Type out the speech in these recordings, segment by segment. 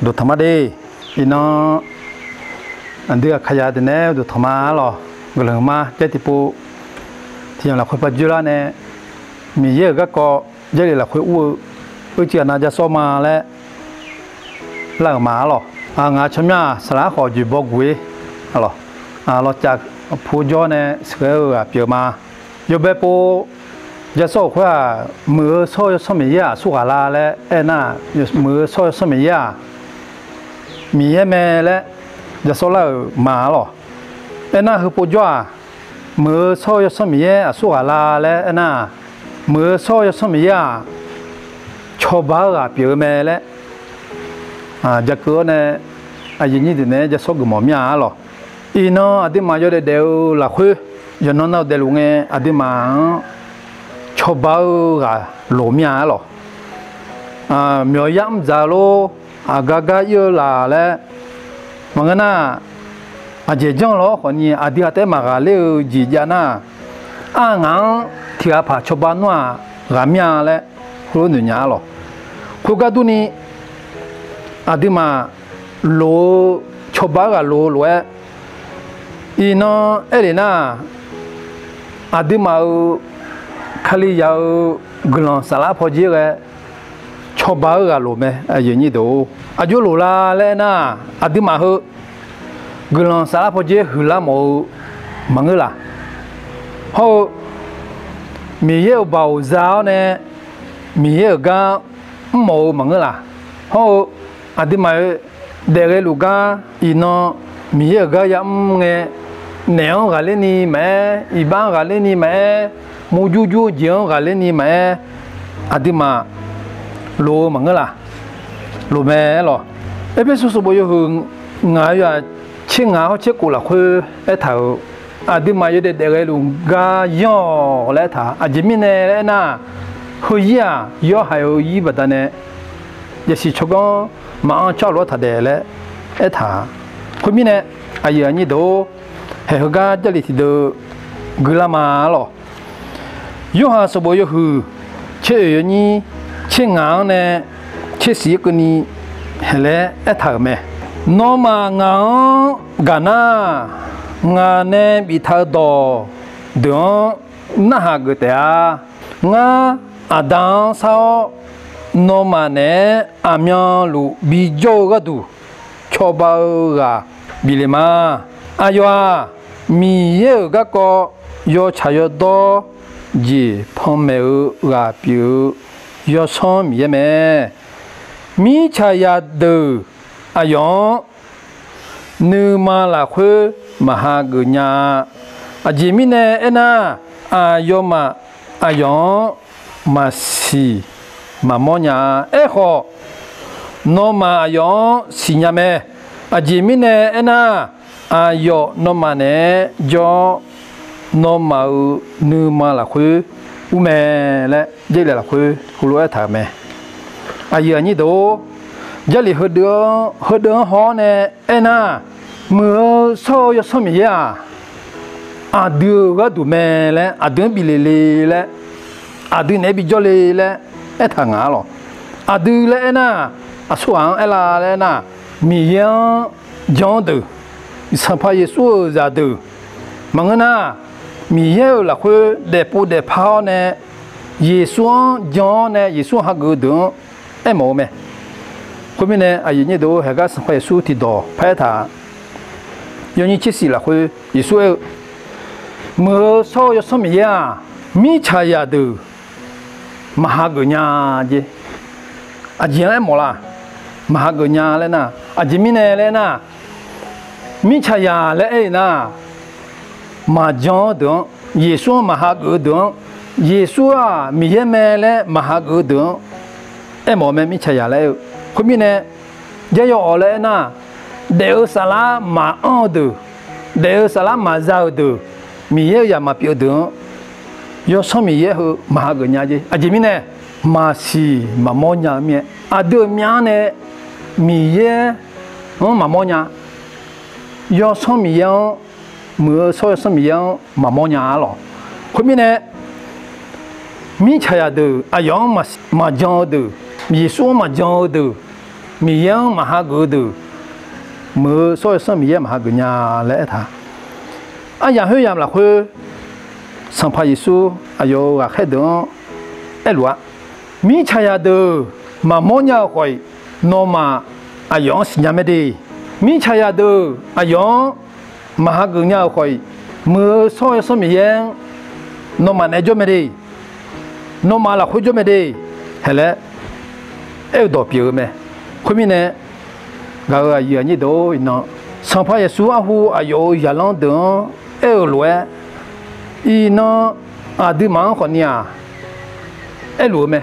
ดูธรรมะดีอีน้องอันเดียขยะแต่เนี้ยดูธรรมะหรอก็เลยมาเจติปูที่อย่างเราคุยปัจจุบันเนี่ยมีเยอะก็เยอะเลยเราคุยอู้เจียน่าจะซ้อมมาแล้วหลังมาหรองานชมยาสละขออยู่บอกกุยหรอเราจากผู้ย้อนเนี่ยเสือเปียมาอยู่แบบปูจะสู้ว่ามือสู้สมัยยาสุขาลาและน่ามือสู้สมัยยามีแม่และจะสู้แล้วมาหรอน่าคือปูย้อนมือสู้สมัยยาสุขาลาและน่ามือสู้สมัยยาชอบบ้าเปียแม่และจะเกิดเนี่ยอายุนี้เนี่ยจะสู้กับหมอมีหรออีน้องอดีมาอยู่เดียวหลักคุยยันน้องเราเดลุงเงอดีมาชอบบ้าหลวมีหรอมียามจาโลกากาเยอะละแล้วมันก็น่าเจ้าจังหรอคนนี้อดีอาเตมาเลี้ยวจีจาน่างั้นที่อาผาชอบบ้านว่ากามีแล้วรู้หนึ่งอย่างหรอคุยกันดูนี่อดีมาโลชอบบ้าโลรวยอีน้องเรน่าอดีมาขลียาวกลางสลับพอดีเลยชอบบ้าโลไหมอย่างนี้ดูอายุโลลาเลยนะอดีมาเหกลางสลับพอดีหือละหมูมังละเขามีเยอะเบาเจ้าเนี่ยมีเยอะก็หมูมังละเขาอดีมาเด็กลูกก็อีน้องมีเยอะก็ยังเงี้ยแนวกันเลยนี่แม่อีบ้านกันเลยนี่แม่มูจูจูเจียวกันเลยนี่แม่อดีมาโลมังละโลแม่หรอเป็นสุดๆบ่อยหึงงายว่าเชื่องาเขาเชื่อกูละคือเท่าอดีมาอยู่เด็กๆลูกก็ย่อแล้วท่าอาจจะมีเนี่ยนะเฮียย่อให้ยีบัดเนี่ยจะสิชกมาชอบรถถัดเดลท่าคนมีเนี่ยอายุนี้ดูเฮก็จะลิดกลามาหรอยูหาสบอยหือเชื่อนี้เชื่องาเนี่ยเชื่อสีกันนี้เฮเลท่าแม่น้องมางากาน่างาเนี่ยบิทาดอเดี๋ยวน่าหากเตะงาอาดังสาวน้องมาเนี่ยอามีลูบิโจก็ดูชอบบ้าบิเลมาอายุมีเยอะก็ยอชายดอจีพอมเมอปิวยอซ้อมยังไงมีชายดูอายุนึมาละคุมหากุญญาอาจิมิเนน่าอายุมาอายุมาสีมาโมญาขอนมาอายุสิญาเมอาจิมิเนน่าอายุนมาเนจอนมานึมาละคุอุเมและเจริญละคุคุรู้ถามเมอายุนี้ดูเจริญหัวเดือหอเนน่าเมื่อโซยสมัยอาดูก็ดูเมและอาดูบิเลและอาดูเนบิจเลและทางหรออาดูและน่ะส่วนลาและน่ะมีอย่างจอดูสัมภาระสู้จะดูมังน่ะมีเยอะละคือเด็กผู้เด็กพ่อเนี่ยยิสุจอเนี่ยยิสุฮักกูดูโมเมคนมีเนี่ยอายุนี้ดูเฮก็สัมภาระสู้ที่ดอแพ้ท่ายังนี้ชิสิละคือยิสุเมื่อโซยสมัยมีชายาดูมหากุญญาเจอาจารย์หมดละมหากุญญาเลยนะอาจารย์มีเนี่ยเลยนะมิชายาเลยนะมาจอดงเยซูมหากุดงเยซูมีเยเมเลยมหากุดงหมอแม่มิชายาเลยคุณมีเนี่ยเยอะเลยนะเดอสลามาอันดูเดอสลามาซาดูมีเยอะมาเปียดงยอสมีเยอะมหากุญญาเจอาจจะมีเนี่ยมาสีมาโมญาเมียอาดูมีอันเนี่ยมีเยอะมาโมญายอสมีเยอะเมื่อโซยสมีเยอะมาโมญาหรอคุณมีเนี่ยมีชายดูอายุมาจอดูมีสู้มาจอดู米样马哈格的，么所以说米样马哈格呀来他，啊然后呀了会上帕耶稣，哎呦啊开灯，哎罗，米查呀的嘛么呀会，那么啊样是呀没的，米查呀的啊样马哈格呀会，么所以说米样，那么那就没的，那么了会就没的，后来。哎，多别个咩？后面呢，个year你都喏，上坡也苏阿户啊有一浪等哎乱，伊喏啊对忙好呢，哎乱咩？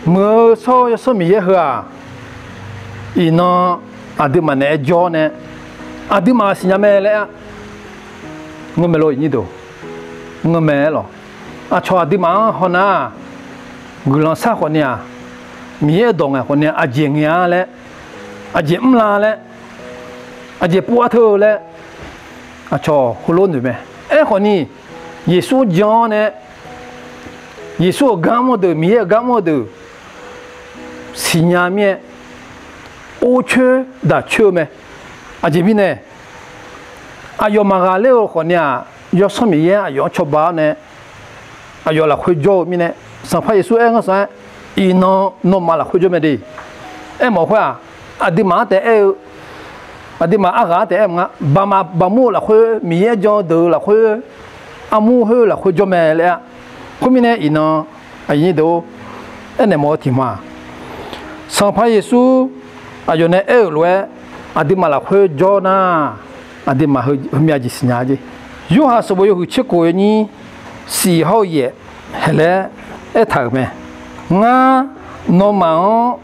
么说要什么也好啊，伊喏啊对嘛呢教呢，啊对嘛是伢咩嘞啊？我没落你都，我没了，啊错对忙好呢，我啷啥好呢？米也懂啊，或者阿姐伢嘞，阿姐唔啦嘞，阿姐不阿头嘞，啊错，胡乱对咩？哎，或呢，耶稣讲呢，耶稣干么的，米也干么的，新伢面，我去打去咩？阿姐咪呢？啊要嘛个嘞，或呢，要什么嘢？要吃饱呢？啊要来会做咪呢？上怕耶稣哎个啥？伊喏嘛啦，会做咩的？哎，莫会啊！阿弟妈的哎，阿弟妈阿个的哎嘛，爸母啦会米也讲的啦会，阿母会啦会做咩嘞？后面呢，伊喏，阿伊都哎那莫听嘛。上怕耶稣，阿有呢哎来，阿弟妈啦会做呐，阿弟妈会咩子事伢子？有下是我有去吃过呢，4号夜，后来哎头咩？nga no mau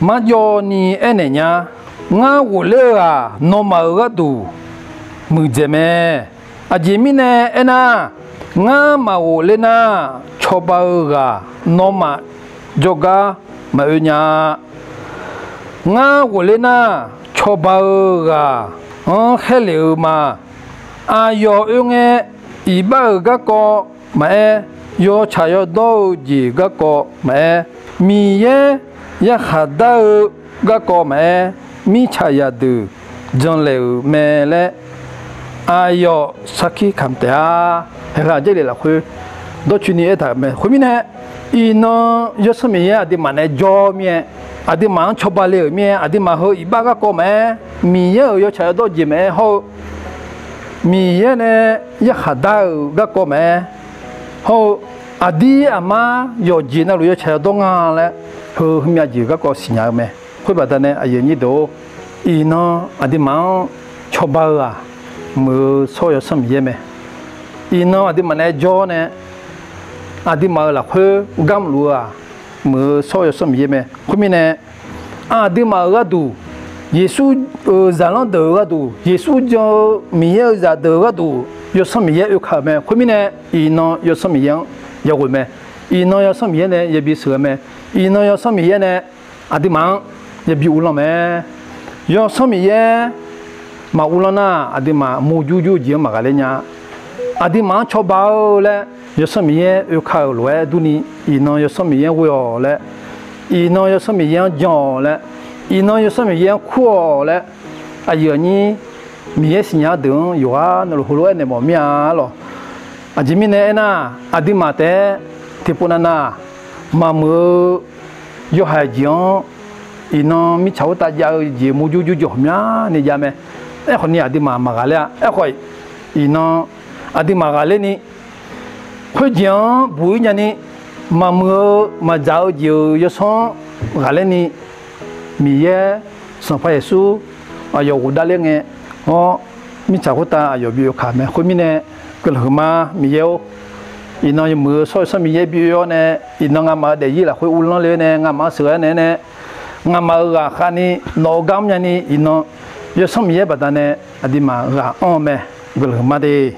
ma yo ni enenya nga wole no mau ga tu mu jeme a jemi ne ena nga ma wole na choba ga no ma joga ma nya nga wole na choba ga hele ma a yo nge iba ga ko ma yo chayo do ji ga ko me mi ye ya khada ga ko me mi chaya du jon le me le ayo saki kamta ha je le la khu do chuni eta me khu mi ne ino yo so mi ya di mane jo mi adi ma choba le mi adi ma ho iba ga ko me mi ye yo chayo do ji me ho mi ye ne ya khada ga ko me ho adi ama yo jina lu yo cha donga le ho hmya ji ga ko sinya me khoi ba da ne aye ni do i no adi ma choba ga mu so yo sam ye me i no adi ma ne jo ne adi ma la khoi gam lu a mu so yo sam ye me khoi mi ne adi ma ga du yesu za lan de ga du yesu jo mi ye za de ga du yo sam ye yo kha me khoi mi ne i no yo sam ye要问咩？伊那要什么呢？也比什么？伊那要什么呢？阿弟忙也比乌浪咩？要什么耶？嘛乌浪呐？阿弟嘛木就就嘛个嘞呀？阿弟忙吃饱了，要什么耶？要靠来度呢？伊那要什么耶？我要嘞？伊那要什么耶？讲嘞？伊那要什么耶？苦嘞？啊有呢？米是伢等有啊，那葫芦那么面咯。啊，这面呢那阿弟妈的，提不那那，妈么有海江，伊那米炒大家节目就咩？你家咩？哎，可你阿弟妈个嘞，哎会，伊那阿弟妈个嘞呢？会讲不一样呢，妈么嘛早就要上个嘞呢，米耶上派耶稣，啊有五大嘞个，哦，米炒大有比有看咩？后面呢？个了嘛米有，伊那有么所以米也比有呢，伊那俺妈的伊啦会乌浪了呢，俺妈蛇呢，俺妈个哈呢，老干呢，伊那有什么也不得呢，阿弟妈个哦咩，个了嘛的。